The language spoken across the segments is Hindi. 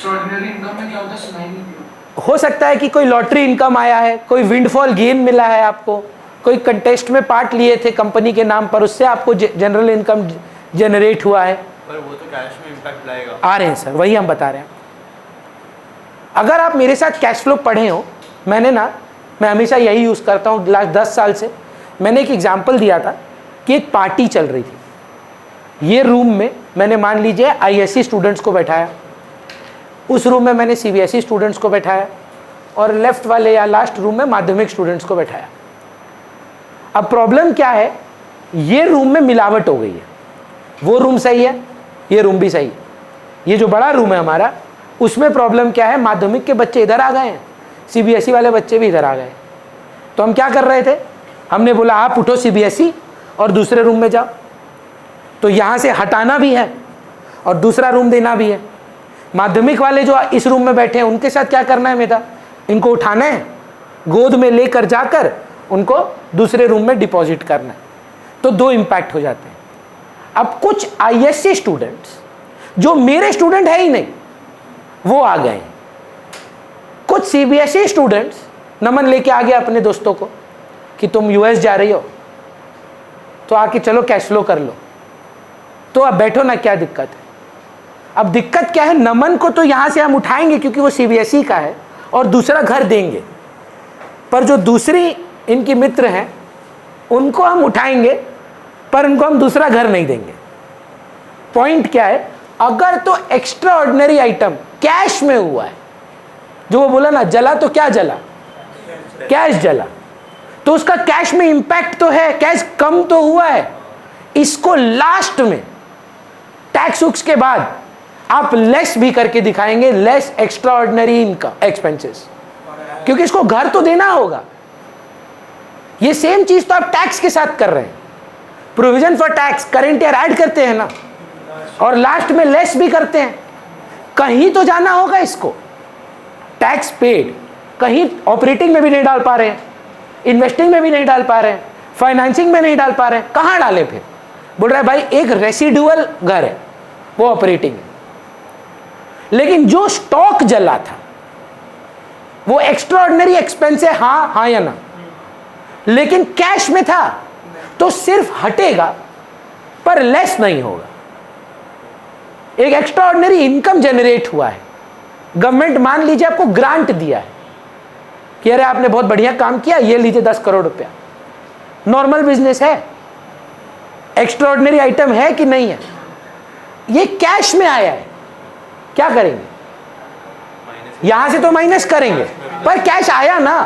एक्स्ट्राऑर्डिनरी इनकम में क्या होता है सुनाई नहीं दिया। हो सकता है कि कोई लॉटरी इनकम आया है, कोई विंडफॉल गेन मिला है आपको, कोई कंटेस्ट में पार्ट लिए थे कंपनी के नाम पर, उससे आपको जनरल इनकम जनरेट हुआ है। पर वो तो कैश में इम्पैक्ट लाएगा। आ रहे हैं सर, वही हम बता रहे हैं। अगर आप मेरे साथ कैश फ्लो पढ़े हो, मैं हमेशा यही यूज़ करता हूँ लास्ट 10 साल से। मैंने एक एग्जाम्पल दिया था कि एक पार्टी चल रही थी। ये रूम में मैंने मान लीजिए आईएससी स्टूडेंट्स को बैठाया, उस रूम में मैंने सीबीएसई स्टूडेंट्स को बैठाया, और लेफ्ट वाले या लास्ट रूम में माध्यमिक स्टूडेंट्स को बैठाया। अब प्रॉब्लम क्या है, ये रूम में मिलावट हो गई है। वो रूम सही है, ये रूम भी सही है। ये जो बड़ा रूम है हमारा, उसमें प्रॉब्लम क्या है, माध्यमिक के बच्चे इधर आ गए हैं, सीबीएसई वाले बच्चे भी इधर आ गए। तो हम क्या कर रहे थे, हमने बोला आप उठो सीबीएसई और दूसरे रूम में जाओ। तो यहाँ से हटाना भी है और दूसरा रूम देना भी है। माध्यमिक वाले जो इस रूम में बैठे हैं, उनके साथ क्या करना है मेरा, इनको उठाना है, गोद में लेकर जाकर उनको दूसरे रूम में डिपॉजिट करना है। तो 2 इम्पैक्ट हो जाते हैं। अब कुछ आईएससी स्टूडेंट्स जो मेरे स्टूडेंट है ही नहीं, वो आ गए। कुछ सीबीएसई स्टूडेंट्स नमन लेके आ गया अपने दोस्तों को कि तुम यूएस जा रही हो तो आके चलो कैश फ्लो कर लो। तो अब बैठो ना, क्या दिक्कत है। अब दिक्कत क्या है, नमन को तो यहां से हम उठाएंगे क्योंकि वो सीबीएसई का है और दूसरा घर देंगे, पर जो दूसरी इनकी मित्र हैं उनको हम उठाएंगे पर उनको हम दूसरा घर नहीं देंगे। पॉइंट क्या है, अगर तो एक्स्ट्रा ऑर्डिनरी आइटम कैश में हुआ है, जो वो बोला ना जला तो क्या जला, कैश जला, तो उसका कैश में इंपैक्ट तो है, कैश कम तो हुआ है। इसको लास्ट में टैक्स उक्स के बाद आप लेस भी करके दिखाएंगे, less extra ordinary income expenses, क्योंकि इसको घर तो देना होगा। ये सेम चीज तो आप टैक्स के साथ कर रहे हैं, provision for tax current year add करते हैं ना, और लास्ट में लेस भी करते हैं। कहीं तो जाना होगा इसको, टैक्स पेड कहीं ऑपरेटिंग में भी नहीं डाल पा रहे हैं, इन्वेस्टिंग में भी नहीं डाल पा रहे हैं, फाइनेंसिंग में नहीं डाल पा रहे हैं, कहाँ डालें फिर। बोल रहा है भाई एक रेसिडुअल घर है, वो ऑपरेटिंग है, लेकिन जो स्टॉक जला था वो एक्स्ट्रा ऑर्डिनरी एक्सपेंस है, हाँ या ना, लेकिन कैश में था तो सिर्फ हटेगा पर लेस नहीं होगा। एक एक्स्ट्रा ऑर्डिनरी इनकम जनरेट हुआ है, गवर्नमेंट मान लीजिए आपको ग्रांट दिया है कि अरे आपने बहुत बढ़िया काम किया, ये लीजिए 10 करोड़ रुपया। नॉर्मल बिजनेस है, एक्स्ट्रा ऑर्डिनरी आइटम है कि नहीं है, ये कैश में आया है, क्या करेंगे, यहां से तो माइनस करेंगे, पर कैश आया ना,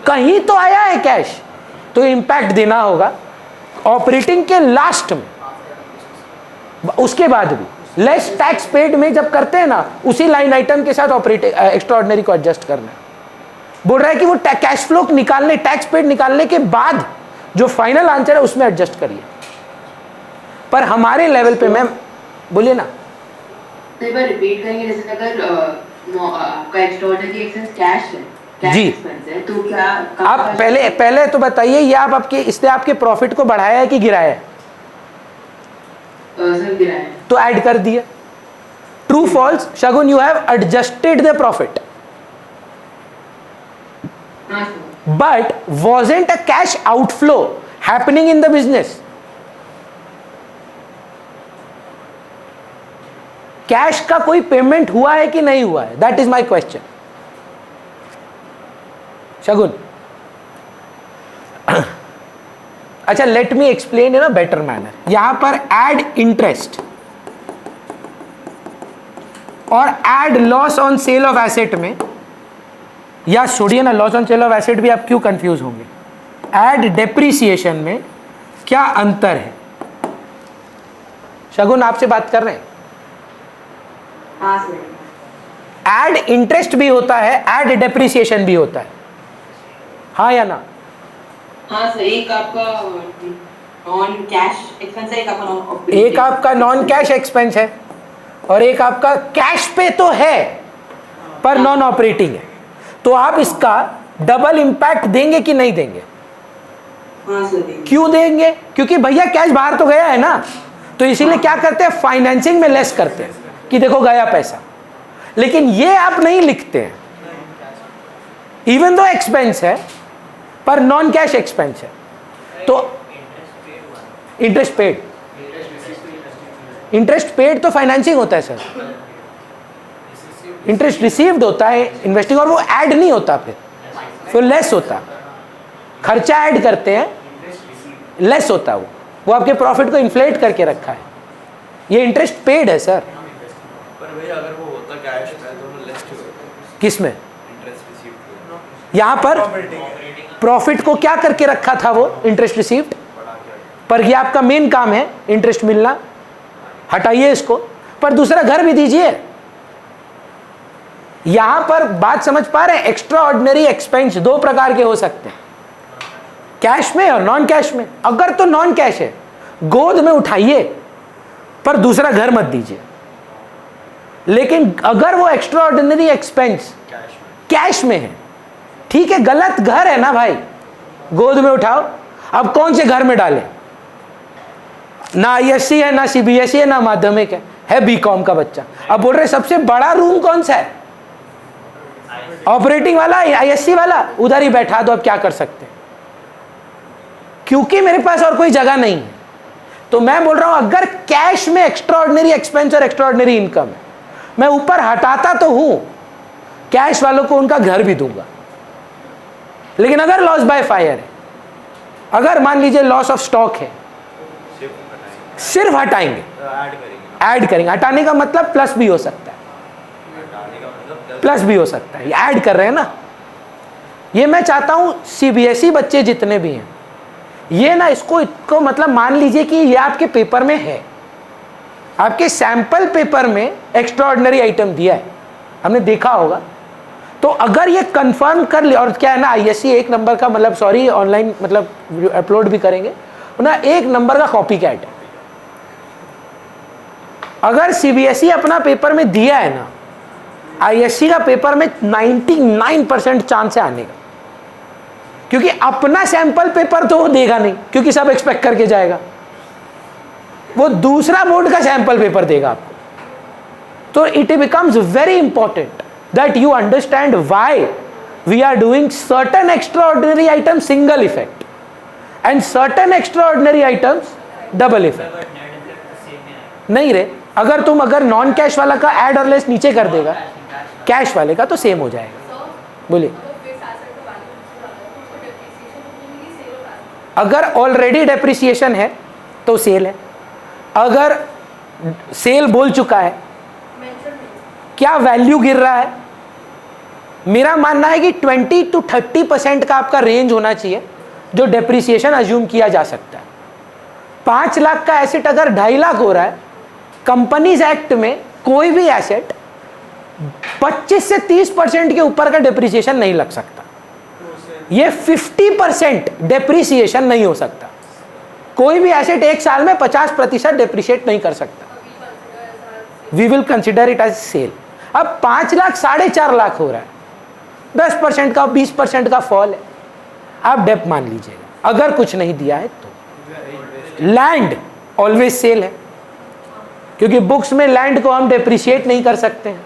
कहीं तो आया है कैश, तो इम्पैक्ट देना होगा ऑपरेटिंग के लास्ट में। उसके बाद भी लेस टैक्स पेड में जब करते हैं ना, उसी लाइन आइटम के साथ ऑपरेटिंग एक्स्ट्रा ऑर्डिनरी को एडजस्ट करना है। बोल रहा है कि वो कैश फ्लो निकालने, टैक्स पेड निकालने के बाद जो फाइनल आंसर है उसमें एडजस्ट करिए। पर हमारे लेवल पे मैम बोलिए ना, तो एक बार रिपीट करेंगे, जैसे अगर आपका एक्स्ट्राऑर्डिनरी एक्सपेंस कैश है, कैश जी, एक्सपेंस है, तो क्या आप पहले तो बताइए, ये आप आपके इसने आपके प्रॉफिट को बढ़ाया है कि गिराया है? सर गिरा है, तो ऐड कर दिया। True false Shagun, you have adjusted the profit, हाँ sir, but wasn't a cash outflow happening in the business? Cash का कोई पेमेंट हुआ है कि नहीं हुआ है, that is my question. Shagun, अच्छा let me explain in a better manner. यहां पर एड इंटरेस्ट और add loss on sale of asset में, या छोड़िए ना, loss on sale of asset भी आप क्यों कंफ्यूज होंगे, एड डेप्रिसिएशन में क्या अंतर है? शगुन आपसे बात कर रहे हैं। हाँ सर, एड इंटरेस्ट भी होता है, एड डेप्रिसिएशन भी होता है, हाँ या ना? हाँ सर, एक आपका नॉन कैश एक्सपेंस है, एक आपका नॉन ऑपरेटिंग, एक आपका नॉन कैश एक्सपेंस है और एक आपका कैश पे तो है पर नॉन ऑपरेटिंग है। तो आप इसका डबल इंपैक्ट देंगे कि नहीं देंगे? हाँ सर देंगे। क्यों देंगे? क्योंकि भैया कैश बाहर तो गया है ना, तो इसीलिए क्या करते हैं, फाइनेंसिंग में लेस करते हैं कि देखो गया पैसा। लेकिन ये आप नहीं लिखते हैं, इवन दो एक्सपेंस है पर नॉन कैश एक्सपेंस है। तो इंटरेस्ट पेड तो फाइनेंसिंग होता है सर, इंटरेस्ट रिसीव्ड होता है इन्वेस्टिंग, और वो ऐड नहीं होता, फिर लेस होता, खर्चा ऐड करते हैं लेस होता, वो आपके प्रॉफिट को इन्फ्लेट करके रखा है, ये इंटरेस्ट पेड है सर। पर भैया अगर वो होता कैश में तो वो लेस होता, किस में? इंटरेस्ट रिसीव्ड, यहाँ पर प्रॉफिट को क्या करके रखा था वो इंटरेस्ट रिसीव्ड, पर ये आपका मेन काम है इंटरेस्ट मिलना, हटाइए इसको, पर दूसरा घर भी दीजिए। यहां पर बात समझ पा रहे हैं? एक्स्ट्रा ऑर्डिनरी एक्सपेंस दो प्रकार के हो सकते हैं, कैश में और नॉन कैश में। अगर तो नॉन कैश है गोद में उठाइए पर दूसरा घर मत दीजिए, लेकिन अगर वो एक्स्ट्रा ऑर्डिनरी एक्सपेंस कैश में है, ठीक है, गलत घर है ना भाई, गोद में उठाओ। अब कौन से घर में डालें? ना आईएससी है, ना सीबीएसई है, ना माध्यमिक है बीकॉम का बच्चा। अब बोल रहे सबसे बड़ा रूम कौन सा है? ऑपरेटिंग वाला, आईएससी वाला, उधर ही बैठा दो। अब क्या कर सकते हैं, क्योंकि मेरे पास और कोई जगह नहीं है। तो मैं बोल रहा हूं अगर कैश में एक्स्ट्रा ऑर्डिनरी एक्सपेंस और एक्स्ट्रा ऑर्डिनरी इनकम है, मैं ऊपर हटाता तो हूं, कैश वालों को उनका घर भी दूंगा। लेकिन अगर लॉस बाय फायर है, अगर मान लीजिए लॉस ऑफ स्टॉक है, सिर्फ हटाएंगे, ऐड करेंगे। हटाने का मतलब प्लस भी हो सकता है, प्लस भी हो सकता है, ये ऐड कर रहे हैं ना। ये मैं चाहता हूं सीबीएसई बच्चे जितने भी हैं, ये ना इसको मतलब मान लीजिए कि ये आपके पेपर में है, आपके सैंपल पेपर में एक्स्ट्रा ऑर्डिनरी आइटम दिया है, हमने देखा होगा। तो अगर ये कंफर्म कर लिया, और क्या है ना, आईएससी एक नंबर का मतलब सॉरी ऑनलाइन मतलब अपलोड भी करेंगे ना, एक नंबर का कॉपी कैट है। अगर सीबीएसई अपना पेपर में दिया है ना, आईएससी का पेपर में 99% चांस है आने का, क्योंकि अपना सैंपल पेपर तो वो देगा नहीं, क्योंकि सब एक्सपेक्ट करके जाएगा, वो दूसरा बोर्ड का सैंपल पेपर देगा आपको। तो it becomes very important that you understand why we are doing certain extraordinary items single effect and certain extraordinary items double effect। नहीं रे, अगर नॉन कैश वाला का ऐड और लेस नीचे कर देगा, कैश वाले का तो सेम हो जाएगा। बोलिए, अगर ऑलरेडी डेप्रिसिएशन है तो सेल है, अगर सेल बोल चुका है, क्या वैल्यू गिर रहा है? मेरा मानना है कि 20 to 30% का आपका रेंज होना चाहिए जो डेप्रिसिएशन अज्यूम किया जा सकता है। 5 लाख का एसेट अगर 2.5 लाख हो रहा है, कंपनीज एक्ट में कोई भी एसेट 25 से 30% के ऊपर का डेप्रिसिएशन नहीं लग सकता। ये 50% डेप्रिसिएशन नहीं हो सकता। कोई भी एसेट एक साल में 50% डेप्रिशिएट नहीं कर सकता। We will consider it as sale. अब 5 लाख 4.5 लाख हो रहा है, 10% का 20% का फॉल है, आप डेप मान लीजिएगा। अगर कुछ नहीं दिया है तो लैंड ऑलवेज सेल है, क्योंकि बुक्स में लैंड को हम डेप्रिशिएट नहीं कर सकते हैं।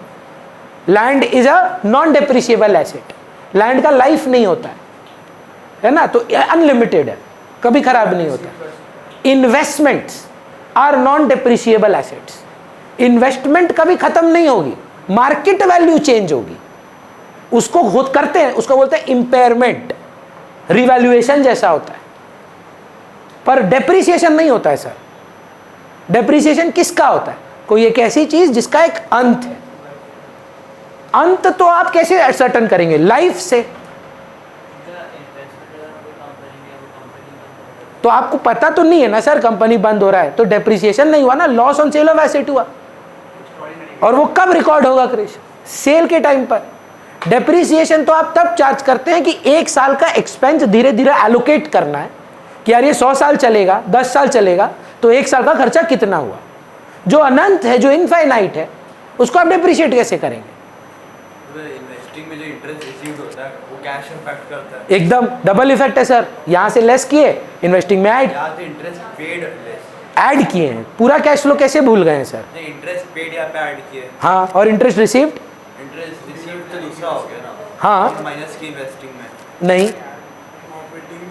Land is a non depreciable asset, land का लाइफ नहीं होता है ना, तो अनलिमिटेड है, कभी खराब नहीं होता। Investments are non depreciable assets, investment कभी खत्म नहीं होगी, मार्केट वैल्यू चेंज होगी, उसको खुद करते हैं, उसको बोलते हैं इंपेयरमेंट, रिवैल्यूएशन जैसा होता है, पर डेप्रिसिएशन नहीं होता है सर। डेप्रिसिएशन किसका होता है? कोई एक ऐसी चीज जिसका एक अंत है। अंत तो आप कैसे सर्टन करेंगे? लाइफ से। तो आपको पता तो नहीं है ना सर, कंपनी बंद हो रहा है तो डेप्रिसिएशन नहीं हुआ ना, loss on sale of asset हुआ। और वो कब रिकॉर्ड होगा क्रिश? सेल के टाइम पर। डेप्रिसिएशन तो आप तब चार्ज करते हैं कि 1 साल का एक्सपेंस धीरे धीरे एलोकेट करना है कि यार ये 100 साल चलेगा, 10 साल चलेगा, तो 1 साल का खर्चा कितना हुआ। जो अनंत है, जो इनफाइनाइट है, उसको आप डेप्रिशिएट कैसे करेंगे? इन्वेस्टिंग में जो इंटरेस्ट रिसीव होता है वो कैश इम्पैक्ट करता है। एकदम डबल इफेक्ट है सर, यहाँ से लेस किए, इन्वेस्टिंग में ऐड, यहाँ से इंटरेस्ट पेड ऐड किए हैं। पूरा कैश फ्लो कैसे भूल गए हैं सर? इंटरेस्ट पेड यहाँ पे ऐड किए। हाँ, और इंटरेस्ट रिसीव्ड दूसरा हो गया ना। हाँ माइनस की इन्वेस्टिंग में नहीं,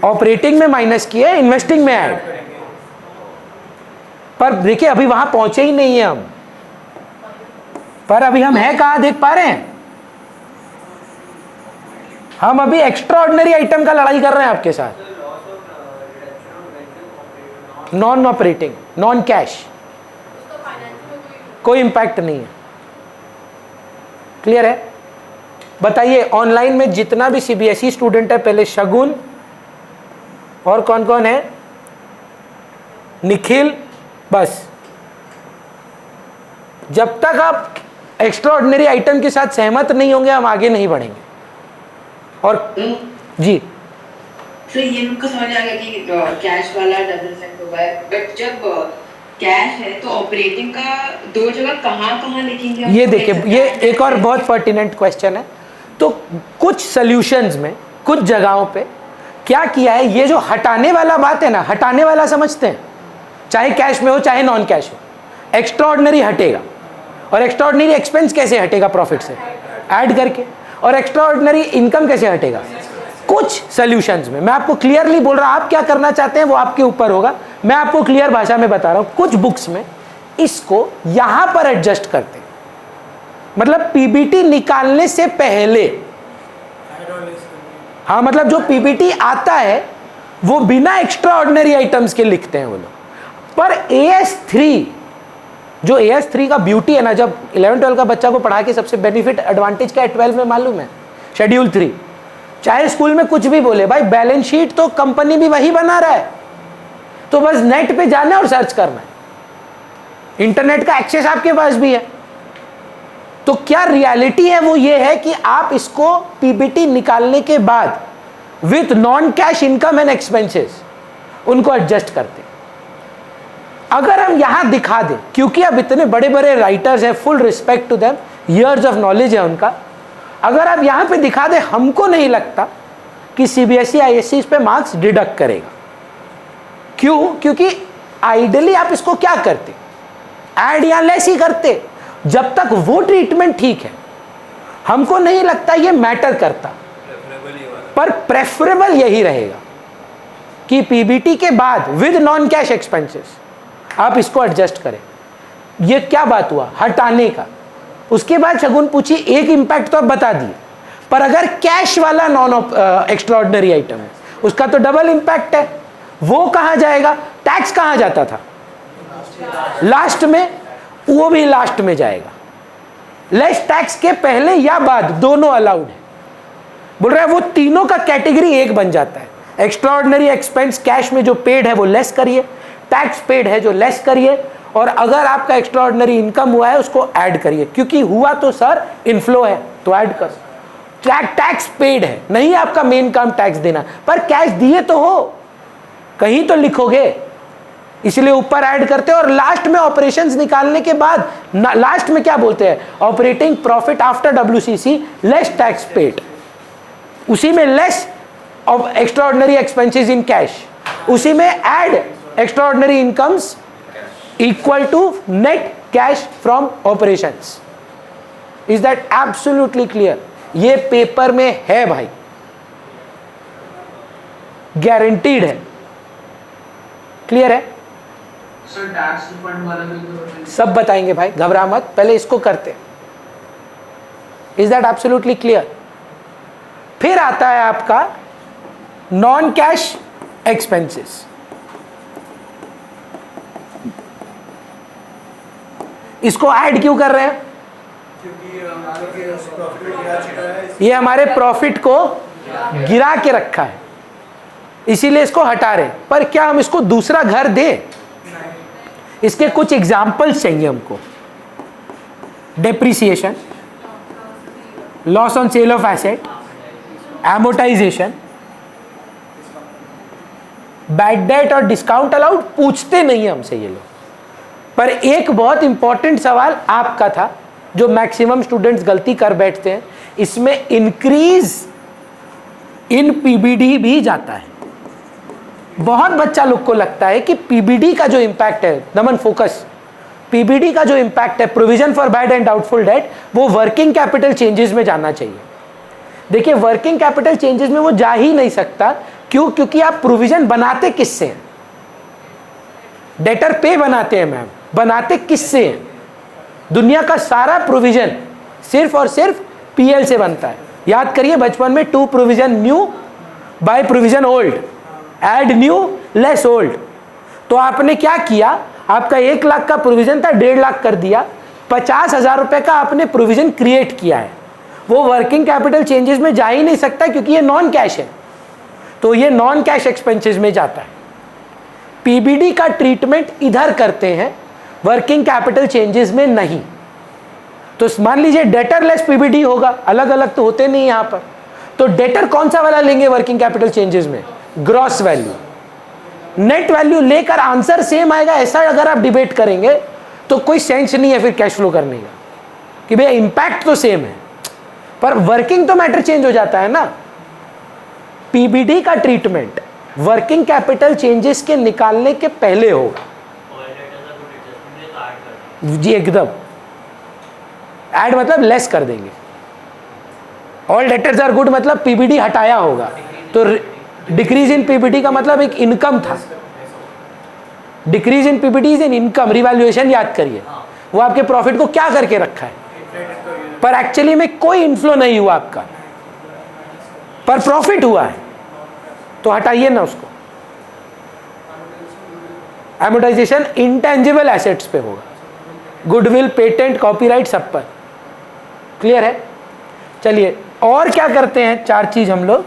ऑपरेटिंग में माइनस किया है, इन्वेस्टिंग में ऐड। पर देखिए अभी वहां पहुंचे ही नहीं है हम, पर अभी हम है कहां देख पा रहे हैं? हम अभी एक्स्ट्रा ऑर्डिनरी आइटम का लड़ाई कर रहे हैं आपके साथ। नॉन ऑपरेटिंग, नॉन कैश, कोई इंपैक्ट नहीं है। क्लियर है? बताइए ऑनलाइन में जितना भी सीबीएसई स्टूडेंट है, पहले शगुन और कौन कौन है, निखिल, बस जब तक आप एक्स्ट्रा ऑर्डिनरी आइटम के साथ सहमत नहीं होंगे हम आगे नहीं बढ़ेंगे। और जी सर ये मुझको समझ आ गया कि कैश वाला डबल इफेक्ट होगा, बट जब कैश है तो ऑपरेटिंग का दो जगह कहाँ लिखेंगे? ये देखिए, ये एक और बहुत पर्टिनेंट क्वेश्चन है। तो कुछ सॉल्यूशंस में कुछ जगहों पे क्या किया है, ये जो हटाने वाला बात है ना, हटाने वाला समझते हैं, चाहे कैश में हो चाहे नॉन कैश हो, एक्स्ट्रा ऑर्डिनरी हटेगा। और एक्स्ट्रा ऑर्डिनरी एक्सपेंस कैसे हटेगा? प्रॉफिट से ऐड करके। और एक्स्ट्रा ऑर्डिनरी इनकम कैसे हटेगा? कुछ सॉल्यूशंस में। मैं आपको क्लियरली बोल रहा हूं, आप क्या करना चाहते हैं वो आपके ऊपर होगा, मैं आपको क्लियर भाषा में बता रहा हूं। कुछ बुक्स में इसको यहां पर एडजस्ट करते हैं, मतलब पीबीटी निकालने से पहले। हाँ, मतलब जो पीबीटी आता है वो बिना एक्स्ट्रा ऑर्डिनरी आइटम्स के लिखते हैं वो लोग। पर AS3, जो AS3 का ब्यूटी है ना, जब 11-12 का बच्चा को पढ़ा के सबसे बेनिफिट एडवांटेज क्या है 12 में मालूम है? शेड्यूल 3। चाहे स्कूल में कुछ भी बोले, भाई बैलेंस शीट तो कंपनी भी वही बना रहा है, तो बस नेट पे जाना है और सर्च करना है, इंटरनेट का एक्सेस आपके पास भी है। तो क्या रियलिटी है वो ये है कि आप इसको पीबीटी निकालने के बाद with non cash income and expenses उनको एडजस्ट करते हैं। अगर हम यहां दिखा दें, क्योंकि अब इतने बड़े बड़े राइटर्स हैं, full respect to them, years of knowledge है उनका, अगर आप यहां पे दिखा दें, हमको नहीं लगता कि सीबीएसई आईएससी इस पे मार्क्स डिडक्ट करेगा। क्यों? क्योंकि आइडियली आप इसको क्या करते, ऐड या लेस ही करते, जब तक वो ट्रीटमेंट ठीक है। हमको नहीं लगता ये मैटर करता, पर प्रेफरेबल यही रहेगा कि पीबीटी के बाद विद नॉन कैश एक्सपेंसेस आप इसको एडजस्ट करें। ये क्या बात हुआ हटाने का। उसके बाद शगुन पूछी, एक इंपैक्ट तो आप बता दिए, पर अगर कैश वाला नॉन एक्स्ट्रा ऑर्डिनरी आइटम है उसका तो डबल इंपैक्ट है। वो कहां जाएगा? टैक्स कहां जाता था? लास्ट में, वो भी लास्ट में जाएगा। लेस टैक्स के पहले या बाद दोनों अलाउड है। बोल रहा है वो तीनों का कैटेगरी एक बन जाता है। एक्स्ट्रा ऑर्डिनरी एक्सपेंस कैश में जो पेड है वो लेस करिए, टैक्स पेड है जो लेस करिए, और अगर आपका एक्स्ट्रा ऑर्डिनरी इनकम हुआ है उसको ऐड करिए, क्योंकि हुआ तो सर इनफ्लो है तो ऐड कर। टैक्स पेड है, नहीं आपका मेन काम टैक्स देना, पर कैश दिए तो हो, कहीं तो लिखोगे, इसलिए ऊपर ऐड करते हैं। और लास्ट में ऑपरेशंस निकालने के बाद लास्ट में क्या बोलते हैं? Operating profit after WCC less tax paid, उसी में less of extra ordinary expenses in cash, उसी में add extra ordinary incomes equal to net cash from operations. Is that absolutely clear? ये पेपर में है भाई, गारंटीड है। क्लियर है? सर टैक्स रिफंड वाला भी तो सब बताएंगे भाई, घबरा मत, पहले इसको करते। Is that absolutely clear? फिर आता है आपका नॉन कैश एक्सपेंसेस। इसको ऐड क्यों कर रहे हैं? ये हमारे प्रॉफिट को गिरा के रखा है, इसीलिए इसको हटा रहे हैं। पर क्या हम इसको दूसरा घर दें? इसके कुछ एग्जाम्पल्स चाहिए हमको। Depreciation, loss on sale of asset, amortisation, bad debt और डिस्काउंट अलाउड पूछते नहीं है हमसे ये लोग। पर एक बहुत इंपॉर्टेंट सवाल आपका था जो मैक्सिमम स्टूडेंट्स गलती कर बैठते हैं, इसमें इंक्रीज इन पीबीडी भी जाता है। बहुत बच्चा लोग को लगता है कि पीबीडी का जो इंपैक्ट है, नमन फोकस, पीबीडी का जो इंपैक्ट है provision for bad and doubtful debt, वो वर्किंग कैपिटल चेंजेस में जाना चाहिए। देखिए वर्किंग कैपिटल चेंजेस में वो जा ही नहीं सकता। क्यों? क्योंकि आप प्रोविजन बनाते किससे हैं? डेटर पे बनाते हैं मैम, बनाते किससे हैं? दुनिया का सारा प्रोविजन सिर्फ और सिर्फ पीएल से बनता है। याद करिए बचपन में to provision new by provision old, add new less old. तो आपने क्या किया, आपका 1 लाख का प्रोविजन था 1.5 लाख कर दिया, 50,000 रुपए का आपने प्रोविजन क्रिएट किया है। वो वर्किंग कैपिटल चेंजेस में जा ही नहीं सकता क्योंकि ये नॉन कैश है, तो ये नॉन कैश एक्सपेंसेस में जाता है। पीबीडी का ट्रीटमेंट इधर करते हैं, वर्किंग कैपिटल चेंजेस में नहीं। तो मान लीजिए डेटर लेस पीबीडी होगा, अलग अलग तो होते नहीं यहां पर। तो डेटर कौन सा वाला लेंगे वर्किंग कैपिटल चेंजेस में? Gross value. नेट वैल्यू लेकर आंसर सेम आएगा, ऐसा अगर आप डिबेट करेंगे तो कोई सेंस नहीं है फिर कैश फ्लो करने का, कि भैया इंपैक्ट तो सेम है पर वर्किंग तो मैटर चेंज हो जाता है ना। पीबीडी का ट्रीटमेंट वर्किंग कैपिटल चेंजेस के निकालने के पहले होगा जी, एकदम। ऐड मतलब लेस कर देंगे। ऑल डेटर्स आर गुड मतलब पीबीडी हटाया होगा, तो डिक्रीज इन पीबीडी का मतलब एक इनकम था। Decrease in PBD is an income, revaluation याद करिए। वो आपके प्रॉफिट को क्या करके रखा है, पर एक्चुअली में कोई इन्फ्लो नहीं हुआ आपका, पर प्रॉफिट हुआ है, तो हटाइए ना उसको। एमोर्टाइजेशन इंटेंजिबल एसेट्स पे होगा, गुडविल, पेटेंट, कॉपीराइट सब पर। क्लियर है? चलिए और क्या करते हैं, 4 चीज हम लोग।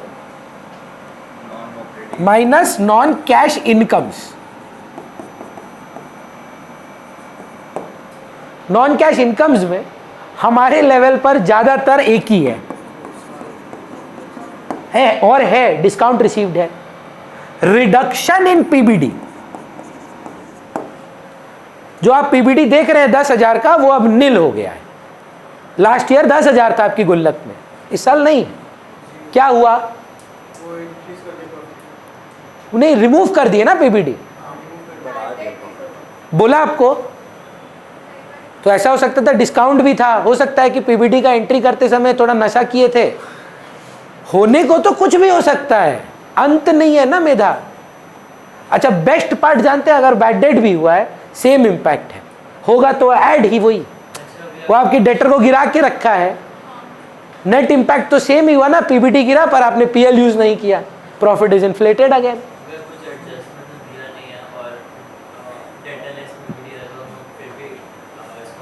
Minus non cash incomes. Non cash incomes में हमारे लेवल पर ज्यादातर एक ही है और है डिस्काउंट रिसीव्ड है। रिडक्शन इन पीबीडी, जो आप पीबीडी देख रहे हैं 10,000 का, वो अब नील हो गया है। लास्ट ईयर 10,000 था आपकी गुल्लक में, इस साल नहीं। क्या हुआ? उन्हें रिमूव कर दिए ना पीबीडी, बोला आपको। तो ऐसा हो सकता था डिस्काउंट भी था, हो सकता है कि पीबीडी का एंट्री करते समय थोड़ा नशा किए थे, होने को तो कुछ भी हो सकता है, अंत नहीं है ना मेधा। अच्छा बेस्ट पार्ट जानते हैं, अगर बैड डेट भी हुआ है सेम इंपैक्ट है, होगा तो ऐड ही वही, वो आपके डेटर को गिरा के रखा है, नेट इंपैक्ट तो सेम ही हुआ ना। पीबीडी गिरा पर आपने पीएल यूज नहीं किया, profit is inflated again.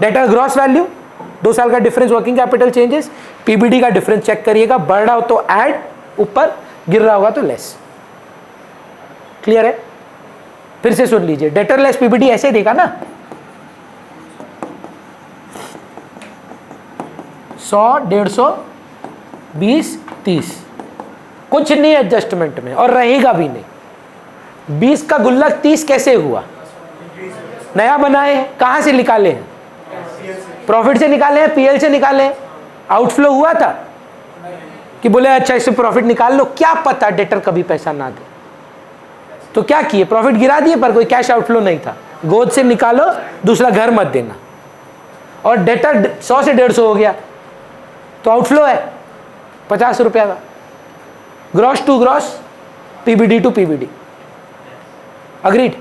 Debtor gross value, 2 साल का difference working capital changes, PBD का डिफरेंस चेक करिएगा, बढ़ रहा हो तो ऐड ऊपर, गिर रहा होगा तो लेस। क्लियर है? फिर से सुन लीजिए, डेटर लेस पीबीडी ऐसे देखा ना, 100, 150, 20, 30, कुछ नहीं एडजस्टमेंट में और रहेगा भी नहीं। 20 का गुल्लक 30 कैसे हुआ? नया बनाए हैं, कहां से निकाले हैं? प्रॉफिट से निकाले हैं, पीएल से निकाले हैं। आउटफ्लो हुआ था कि बोले अच्छा इससे प्रॉफिट निकाल लो, क्या पता डेटर कभी पैसा ना दे, तो क्या किए, प्रॉफिट गिरा दिए पर कोई कैश आउटफ्लो नहीं था। गोद से निकालो, दूसरा घर मत देना। और डेटर 100 से 150 हो गया तो आउटफ्लो है 50 रुपया का। Gross to gross, PBD to PBD. Agreed?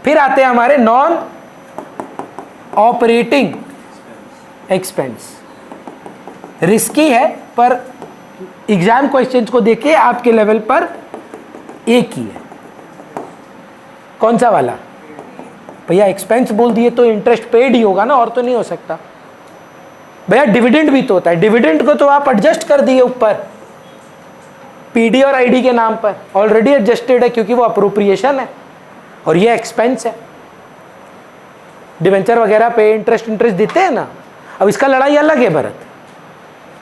फिर आते हैं हमारे नॉन ऑपरेटिंग एक्सपेंस। रिस्की है पर एग्जाम क्वेश्चंस को देखे आपके लेवल पर एक ही है। कौन सा वाला भैया? एक्सपेंस बोल दिए तो इंटरेस्ट पेड ही होगा ना, और तो नहीं हो सकता भैया। डिविडेंड भी तो होता है, डिविडेंड को तो आप एडजस्ट कर दिए ऊपर पीडी और आईडी के नाम पर, ऑलरेडी एडजस्टेड है क्योंकि वो अप्रोप्रिएशन है और ये एक्सपेंस है। डिवेंचर वगैरह पे इंटरेस्ट देते हैं ना। अब इसका लड़ाई अलग है भरत,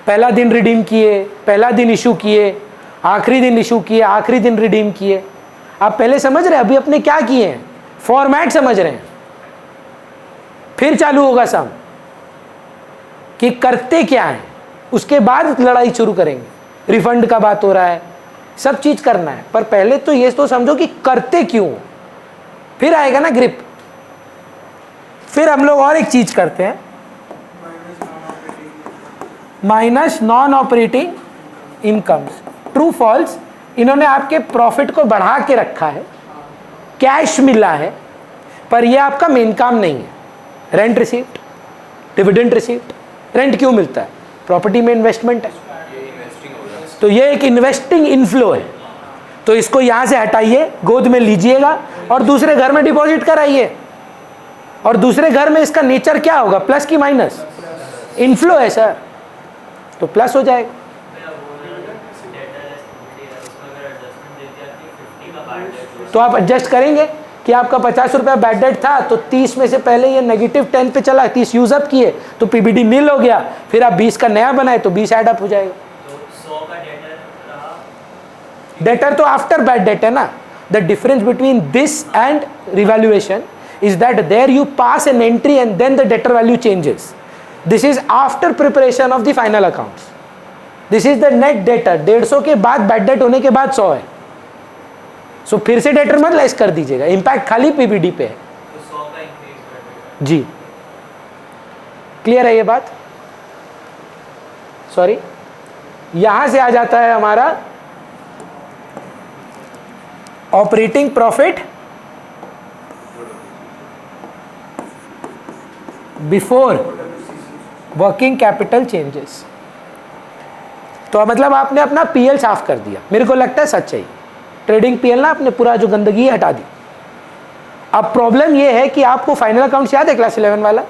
पहला दिन रिडीम किए, पहला दिन इशू किए, आखिरी दिन इशू किए, आखिरी दिन रिडीम किए। आप पहले समझ रहे हैं, अभी अपने क्या किए हैं, फॉर्मेट समझ रहे हैं। फिर चालू होगा सम कि करते क्या है, उसके बाद लड़ाई शुरू करेंगे। रिफंड का बात हो रहा है, सब चीज करना है, पर पहले तो ये तो समझो कि करते क्यों, फिर आएगा ना ग्रिप। फिर हम लोग और एक चीज करते हैं, minus non operating incomes. True false, इन्होंने आपके प्रॉफिट को बढ़ा के रखा है, कैश मिला है, पर ये आपका मेन काम नहीं है। Rent receipt, dividend receipt. Rent क्यों मिलता है? प्रॉपर्टी में इन्वेस्टमेंट है, तो ये एक इन्वेस्टिंग इनफ्लो है। तो इसको यहां से हटाइए, गोद में लीजिएगा और दूसरे घर में डिपॉजिट कराइए। और दूसरे घर में इसका नेचर क्या होगा? प्लस की माइनस? इनफ्लो है सर, तो प्लस हो जाएगा। तो आप एडजस्ट करेंगे कि आपका 50 रुपया बैड डेट था, तो 30 में से पहले ये -10 पे चला, 30 यूज अप किए तो पीबीडी नील हो गया, फिर आप 20 का नया बनाए तो 20 ऐड अप हो जाएगा। डेटर तो आफ्टर बैड डेट है ना। The difference between this and revaluation is that there you pass an entry and then the debtor value changes. This is after preparation of the final accounts. This is the net debtor. 150 के बाद bad debt होने के बाद 100 है। सो फिर से डेटर मत लेस कर दीजिएगा, इम्पैक्ट खाली पीबीडी पे है। जी क्लियर है ये बात? सॉरी, यहां से आ जाता है हमारा operating profit before working capital changes. तो मतलब आपने अपना पीएल साफ कर दिया, मेरे को लगता है सच है, ट्रेडिंग पीएल ना, आपने पूरा जो गंदगी है हटा दी। अब प्रॉब्लम ये है कि आपको फाइनल अकाउंट्स याद है क्लास 11 वाला?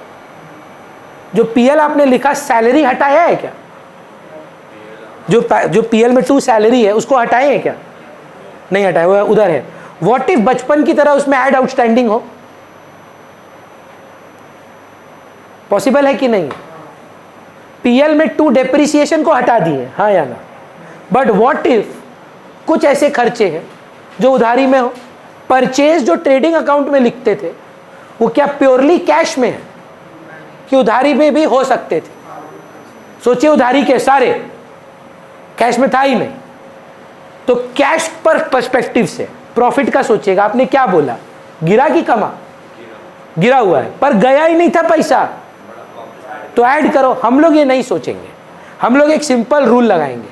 जो पीएल आपने लिखा, सैलरी हटाया है क्या? जो पीएल में 2 सैलरी है उसको हटाए हैं क्या? नहीं हटाए, वो उधर है। व्हाट इफ बचपन की तरह उसमें ऐड आउटस्टैंडिंग हो? पॉसिबल है कि नहीं? पीएल में 2 डेप्रिसिएशन को हटा दिए, हाँ या ना? बट व्हाट इफ कुछ ऐसे खर्चे हैं जो उधारी में हो? परचेज जो ट्रेडिंग अकाउंट में लिखते थे वो क्या प्योरली कैश में है कि उधारी में भी हो सकते थे? सोचिए, उधारी के सारे कैश में था ही नहीं, तो कैश पर पर्सपेक्टिव से प्रॉफिट का सोचिएगा। आपने क्या बोला, गिरा कि कमा? गिरा हुआ है, पर गया ही नहीं था पैसा, तो ऐड करो। हम लोग ये नहीं सोचेंगे, हम लोग एक सिंपल रूल लगाएंगे,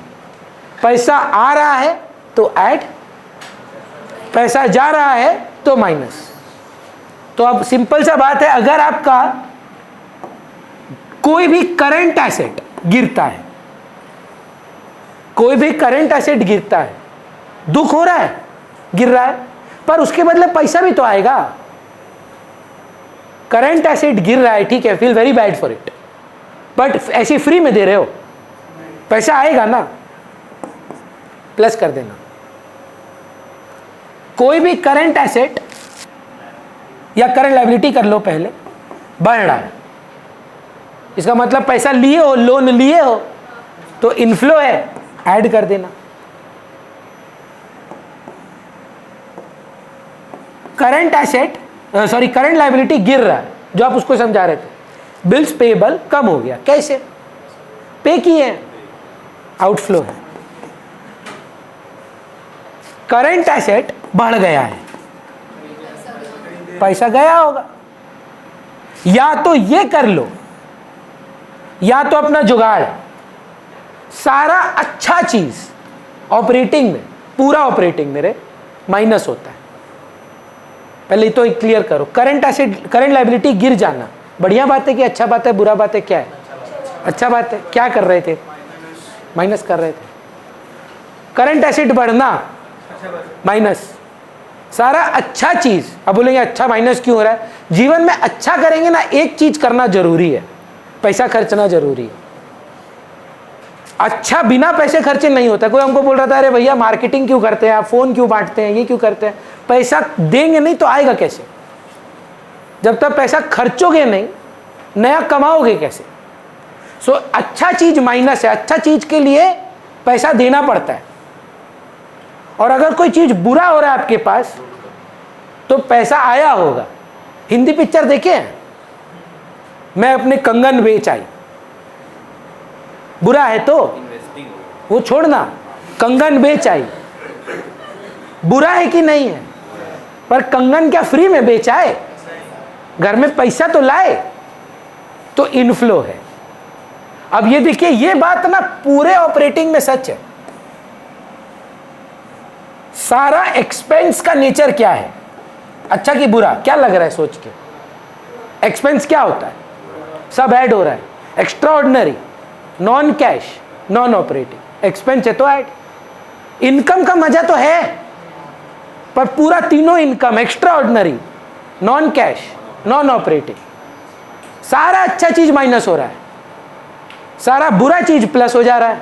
पैसा आ रहा है तो ऐड, पैसा जा रहा है तो माइनस। तो अब सिंपल सा बात है, अगर आपका कोई भी करंट एसेट गिरता है, कोई भी करंट एसेट गिरता है, दुख हो रहा है, गिर रहा है, पर उसके बदले पैसा भी तो आएगा। करंट एसेट गिर रहा है, ठीक है, feel very bad for it, but ऐसे फ्री में दे रहे हो, पैसा आएगा ना, प्लस कर देना। कोई भी करंट एसेट या करंट लायबिलिटी कर लो, पहले बढ़ रहा है, इसका मतलब पैसा लिए हो, लोन लिए हो, तो इनफ्लो है, ऐड कर देना। Current asset sorry current liability गिर रहा है, जो आप उसको समझा रहे थे, बिल्स पेएबल कम हो गया, कैसे? पे किए हैं, आउटफ्लो है। करंट एसेट बढ़ गया है, पैसा गया होगा। या तो ये कर लो, या तो अपना जुगाड़, सारा अच्छा चीज ऑपरेटिंग में, पूरा ऑपरेटिंग मेरे माइनस होता है। पहले तो क्लियर करो, करंट एसेट, करंट लायबिलिटी गिर जाना बढ़िया बात है कि अच्छा बात है, बुरा बात है? क्या है? अच्छा बात है। क्या कर रहे थे? माइनस कर रहे थे। करंट एसेट बढ़ना, माइनस। सारा अच्छा चीज, अब बोलेंगे अच्छा माइनस क्यों हो रहा है? जीवन में अच्छा करेंगे ना, एक चीज करना जरूरी है, पैसा खर्चना जरूरी है। अच्छा बिना पैसे खर्चे नहीं होता। कोई हमको बोल रहा था, अरे भैया मार्केटिंग क्यों करते हैं आप, फोन क्यों बांटते हैं, ये क्यों करते हैं? पैसा देंगे नहीं तो आएगा कैसे? जब तक पैसा खर्चोगे नहीं, नया कमाओगे कैसे? सो अच्छा चीज माइनस है, अच्छा चीज के लिए पैसा देना पड़ता है। और अगर कोई चीज बुरा हो रहा है आपके पास, तो पैसा आया होगा। हिंदी पिक्चर देखे हैं? मैं अपने कंगन बेच आई, बुरा है तो वो छोड़ना, कंगन बेच आई, बुरा है कि नहीं है? पर कंगन क्या फ्री में बेचा है? घर में पैसा तो लाए, तो इनफ्लो है। अब ये देखिए, ये बात ना पूरे ऑपरेटिंग में सच है। सारा एक्सपेंस का नेचर क्या है, अच्छा कि बुरा, क्या लग रहा है सोच के? एक्सपेंस क्या होता है? सब ऐड हो रहा है, extra ordinary, non cash, non operating. Expense है तो ऐड। इनकम का मजा तो है, पर पूरा तीनों income, extra ordinary, non cash, non operating, सारा अच्छा चीज माइनस हो रहा है, सारा बुरा चीज प्लस हो जा रहा है।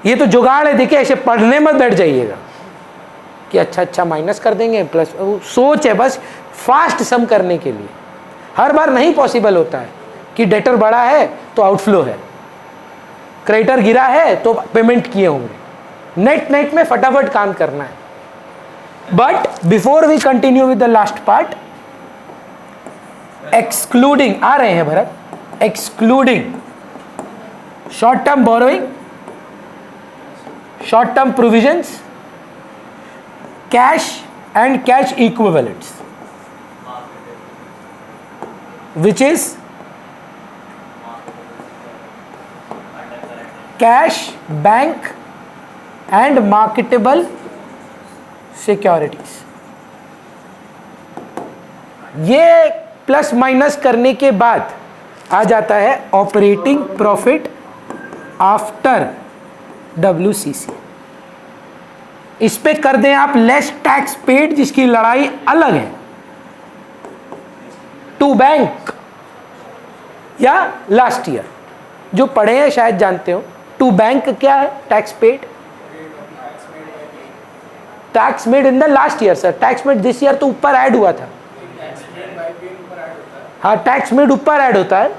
ये तो जुगाड़ है। देखिए, ऐसे पढ़ने मत बैठ जाइएगा कि अच्छा माइनस कर देंगे प्लस। सोच है बस फास्ट सम करने के लिए। हर बार नहीं पॉसिबल होता है कि डेटर बढ़ा है तो आउटफ्लो है, क्रेडिटर गिरा है तो पेमेंट किए होंगे। नेट में फटाफट काम करना है। But before we continue with the last part, excluding, आ रहे हैं Bharat, excluding short term borrowing, short term provisions, cash and cash equivalents, which is cash, bank and marketable securities। ये प्लस माइनस करने के बाद आ जाता है ऑपरेटिंग प्रॉफिट आफ्टर WCC। इस पे कर दें आप लेस टैक्स पेड, जिसकी लड़ाई अलग है, टू बैंक या लास्ट ईयर। जो पढ़े हैं शायद जानते हो टू बैंक क्या है, tax paid, tax made in the last year. Sir tax made this year तो ऊपर ऐड हुआ था। हाँ, टैक्स मेड ऊपर ऐड होता है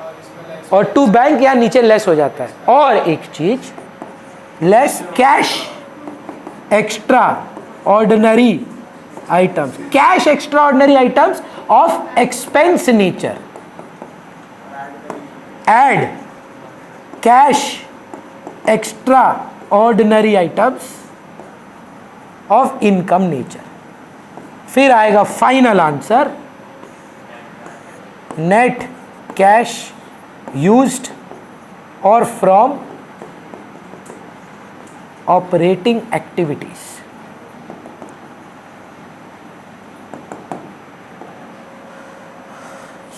और टू बैंक या नीचे लेस हो जाता है। और एक चीज, less cash extra ordinary items, cash extra ordinary items of expense nature, add cash extraordinary items of income nature। फिर आएगा final answer, net cash used और फ्रॉम ऑपरेटिंग एक्टिविटीज।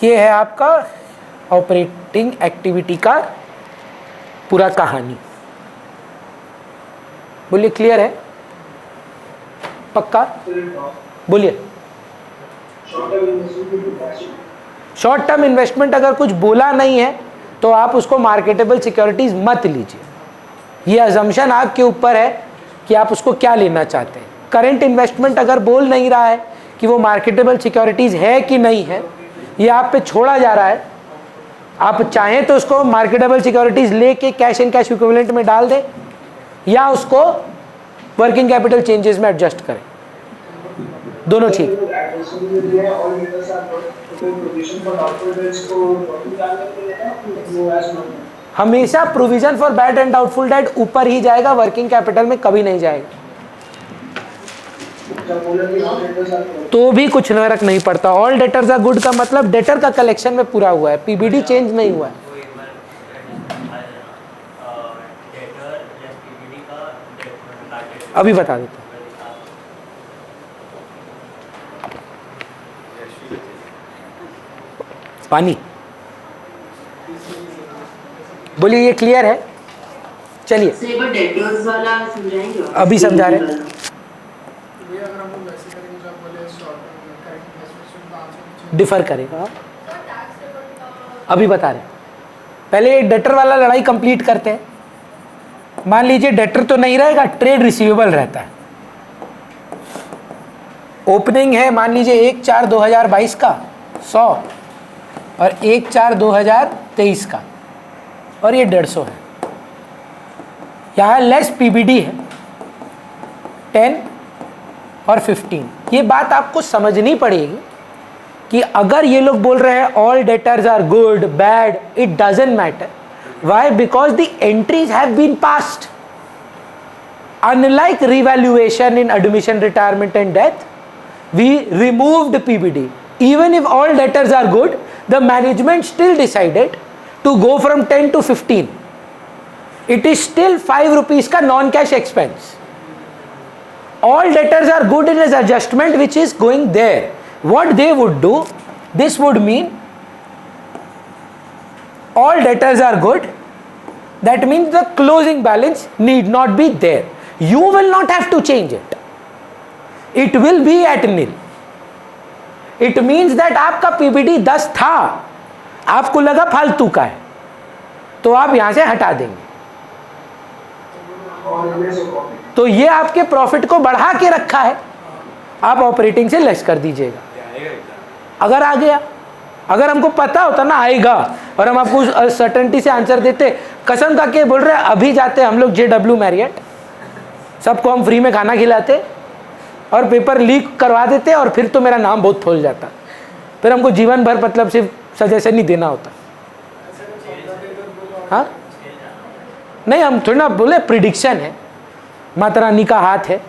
ये है आपका ऑपरेटिंग एक्टिविटी का पूरा कहानी। बोलिए, क्लियर है? पक्का बोलिए। शॉर्ट टर्म इन्वेस्टमेंट अगर कुछ बोला नहीं है तो आप उसको मार्केटेबल सिक्योरिटीज मत लीजिए। ये अजम्पशन आपके ऊपर है कि आप उसको क्या लेना चाहते हैं। करंट इन्वेस्टमेंट अगर बोल नहीं रहा है कि वो मार्केटेबल सिक्योरिटीज है कि नहीं है, ये आप पे छोड़ा जा रहा है। आप चाहें तो उसको मार्केटेबल सिक्योरिटीज लेके कैश एंड कैश इक्विवेलेंट में डाल दें या उसको वर्किंग कैपिटल चेंजेस में एडजस्ट करें, दोनों ठीक। हमेशा provision for bad and doubtful debt ऊपर ही जाएगा, वर्किंग कैपिटल में कभी नहीं जाएगा। तो भी कुछ फर्क नहीं पड़ता। ऑल डेटर्स आर गुड का मतलब डेटर का कलेक्शन में पूरा हुआ है, पीबीडी चेंज नहीं हुआ है। अभी बता देता हूं। पानी बोलिए, ये क्लियर है? चलिए अभी समझा रहे हैं। डिफर करेगा, अभी बता रहे। पहले डेटर वाला लड़ाई कंप्लीट करते हैं। मान लीजिए डेटर तो नहीं रहेगा, ट्रेड रिसीवेबल रहता है। ओपनिंग है मान लीजिए 1/4/2022 का 100 और 1/4/2023 का, और ये 150 है। यहाँ लेस पीबीडी है 10 और 15। ये बात आपको समझनी पड़ेगी कि अगर ये लोग बोल रहे हैं all debtors are good bad, it doesn't matter. Why? Because the entries have been passed. Unlike revaluation in admission, retirement and death, we removed PBD. Even if all debtors are good, the management still decided to go from 10 to 15, it is still 5 rupees का non cash expense. All debtors are good in his adjustment which is going there. What they would do, this would mean all debtors are good. That means the closing balance need not be there. You will not have to change it. It will be at nil. It means that आपका PBD 10 था, आपको लगा फालतू का है, तो आप यहां से हटा देंगे, तो ये आपके प्रॉफिट को बढ़ा के रखा है, आप ऑपरेटिंग से लेस कर दीजिएगा. अगर आ गया, अगर हमको पता होता ना आएगा और हम आपको सर्टेनिटी से आंसर देते, कसम खा के बोल रहे हैं, अभी जाते हम लोग JW मैरियट, सबको हम फ्री में खाना खिलाते और पेपर लीक करवा देते और फिर तो मेरा नाम बहुत फूल जाता, फिर हमको जीवन भर मतलब सिर्फ सजेशन नहीं देना होता. हाँ नहीं, हम थोड़ी ना बोले, प्रिडिक्शन है, माता रानी का हाथ है,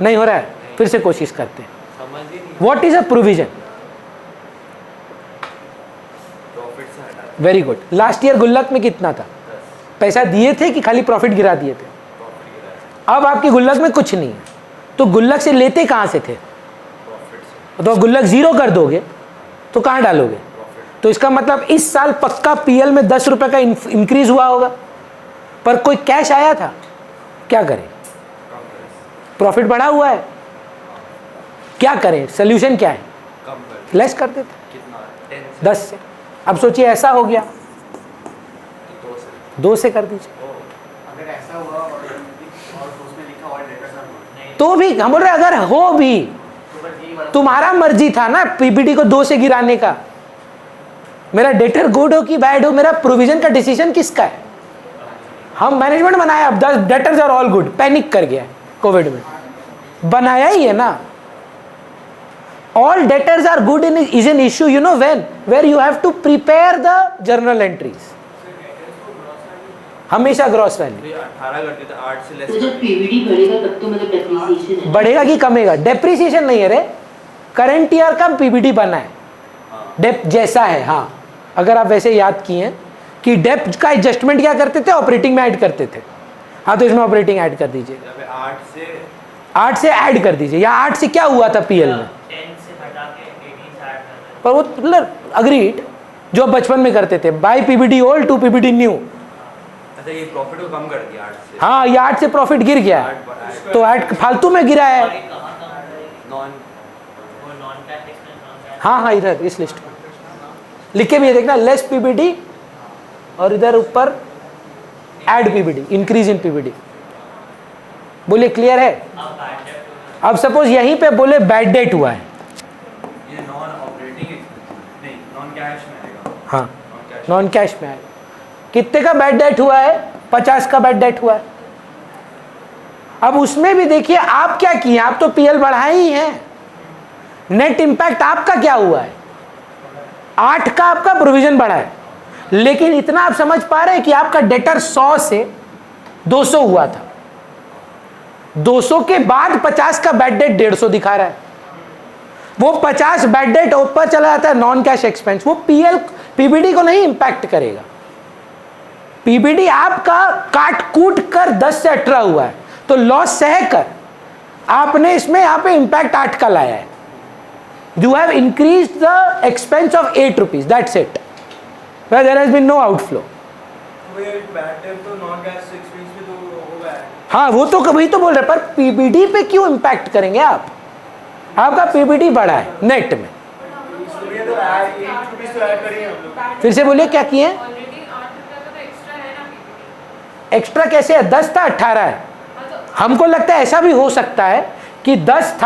नहीं हो रहा है, फिर से कोशिश करते हैं. What is a provision? Very good. Last year गुल्लक में कितना था? पैसा दिए थे कि खाली प्रॉफिट गिरा दिए थे? अब आपकी गुल्लक में कुछ नहीं है, तो गुल्लक से लेते कहाँ से थे? तो गुल्लक जीरो कर दोगे तो कहाँ डालोगे? तो इसका मतलब इस साल पक्का पीएल में 10 रुपए का इंक्रीज हुआ होगा, पर कोई कैश आया था, क्या करें? प्रॉफिट बढ़ा हुआ है, क्या करें? सोल्यूशन क्या है? लेस कर देते 10 से. अब सोचिए ऐसा हो गया, 2 से कर दीजिए. अगर ऐसा हुआ और उसमें लिखा हुआ डेटा तो भी हम बोल रहे अगर हो भी, तुम्हारा मर्जी था ना पीबीडी को 2 से गिराने का. मेरा डेटर गुड हो कि बैड हो, मेरा प्रोविजन का डिसीजन किसका है? हम मैनेजमेंट बनाया, अब 10 debtors are all good, panic कर गया कोविड में, बनाया ही है ना. All debtors are good in is an issue, you know when, where you have to prepare the journal entries. हमेशा ग्रॉस वैल्यू. 18 करते थे, 8 से लेस. तो जब पीबीडी बढ़ेगा तब तो मतलब डेप्रिसिएशन है. बढ़ेगा कि कमेगा? डेप्रिसिएशन नहीं है रे, करंट ईयर का पीबीडी बना है, डेप जैसा है. हाँ, अगर आप वैसे याद किए कि डेप का एडजस्टमेंट क्या करते थे? ऑपरेटिंग में ऐड करते थे. हाँ, तो इसमें ऑपरेटिंग ऐड कर दीजिए, 8 से ऐड कर दीजिए. या 8 से क्या हुआ था पीएल में? पर वो मतलब अग्रीड जो बचपन में करते थे, by PBD old to PBD new. अच्छा, ये प्रॉफिट को कम कर दिया 8 से. हाँ, ये 8 से प्रॉफिट गिर गया है, तो ऐड फालतू में गिरा है. हाँ हाँ, इधर इस लिस्ट में लिख के भी देखना, लेस पीबीडी और इधर ऊपर add PBD, increase in PBD. बोलिए क्लियर है? अब सपोज यहीं पे बोले बैड डेट हुआ है, ये नॉन ऑपरेटिंग नहीं, नॉन कैश में आएगा. हाँ नॉन कैश में आएगा. कितने का बैड डेट हुआ है? 50 का बैड डेट हुआ है. अब उसमें भी देखिए आप क्या किए, आप तो पीएल बढ़ाए ही हैं, नेट इंपैक्ट आपका क्या हुआ है? 8 का आपका प्रोविजन बढ़ा है, लेकिन इतना आप समझ पा रहे हैं कि आपका डेटर 100 से 200 हुआ था, 200 के बाद 50 का बैड डेट 150 दिखा रहा है. वो 50 बैड डेट ऊपर चला जाता है नॉन कैश एक्सपेंस, वो पीएल पीबीडी को नहीं इंपैक्ट करेगा. पीबीडी आपका काट कूट कर 10 से 18 हुआ है, तो लॉस सह कर आपने इसमें यहाँ पे इंपैक्ट 8 का लाया है. You have increase the expense of 8 rupees, that's it, there has been no outflow. हाँ, वो तो कभी तो बोल रहे, पर पीबीडी पे क्यों इंपैक्ट करेंगे आप? आपका पीबीडी बढ़ा है नेट में. फिर से बोलिए क्या किए? एक्स्ट्रा कैसे है? 10 था 18 है. हमको लगता है ऐसा भी हो सकता है कि 10 था